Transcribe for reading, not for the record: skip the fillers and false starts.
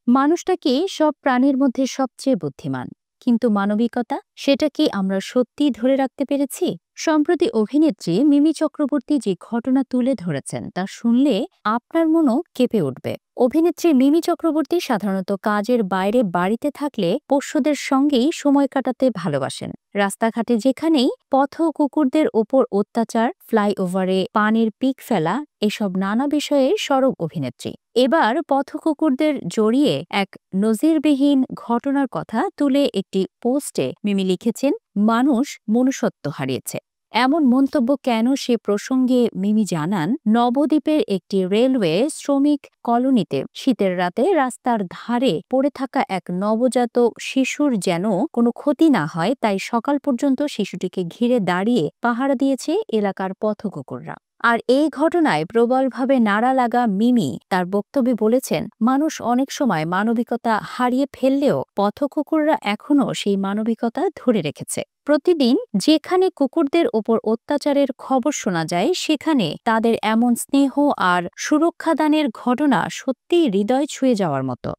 মানুষটা কি সব প্রাণীর মধ্যে সবচেয়ে বুদ্ধিমান, কিন্তু মানবিকতা সেটা কি আমরা সত্যিই ধরে রাখতে পেরেছি? সম্প্রতি অভিনেত্রী মিমি চক্রবর্তী যে ঘটনা তুলে ধরেছেন তা শুনলে আপনার মনও কেঁপে উঠবে। অভিনেত্রী মিমি চক্রবর্তী সাধারণত কাজের বাইরে বাড়িতে থাকলে পোষ্যদের সঙ্গেই সময় কাটাতে ভালোবাসেন। রাস্তাঘাটে যেখানেই পথ কুকুরদের ওপর অত্যাচার, ফ্লাইওভারে পানির পিক ফেলা, এসব নানা বিষয়ে সরব অভিনেত্রী। এবার পথকুকুরদের জড়িয়ে এক নজিরবিহীন ঘটনার কথা তুলে একটি পোস্টে মিমি লিখেছেন, মানুষ মনুষ্যত্ব হারিয়েছে। এমন মন্তব্য কেন, সে প্রসঙ্গে মিমি জানান, নবদ্বীপের একটি রেলওয়ে শ্রমিক কলোনিতে শীতের রাতে রাস্তার ধারে পড়ে থাকা এক নবজাত শিশুর যেন কোনো ক্ষতি না হয় তাই সকাল পর্যন্ত শিশুটিকে ঘিরে দাঁড়িয়ে পাহারা দিয়েছে এলাকার পথকুকুররা। আর এই ঘটনায় প্রবলভাবে নাড়া লাগা মিমি তার বক্তব্যে বলেছেন, মানুষ অনেক সময় মানবিকতা হারিয়ে ফেললেও পথকুকুররা এখনও সেই মানবিকতা ধরে রেখেছে। প্রতিদিন যেখানে কুকুরদের ওপর অত্যাচারের খবর শোনা যায় সেখানে তাদের এমন স্নেহ আর সুরক্ষাদানের ঘটনা সত্যিই হৃদয় ছুঁয়ে যাওয়ার মতো।